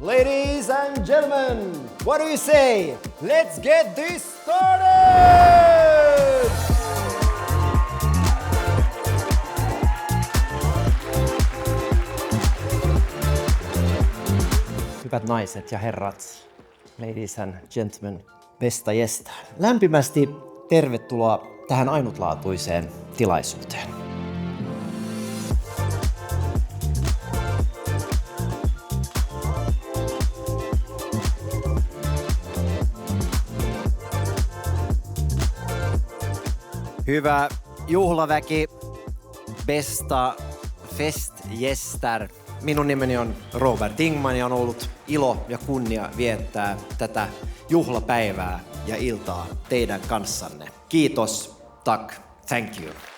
Ladies and gentlemen, what do you say? Let's get this started! Hyvät naiset ja herrat, ladies and gentlemen, besta jesta. Lämpimästi tervetuloa tähän ainutlaatuiseen tilaisuuteen. Hyvä juhlaväki, besta festgäster. Minun nimeni on Robert Ingman ja on ollut ilo ja kunnia viettää tätä juhlapäivää ja iltaa teidän kanssanne. Kiitos, tack, thank you.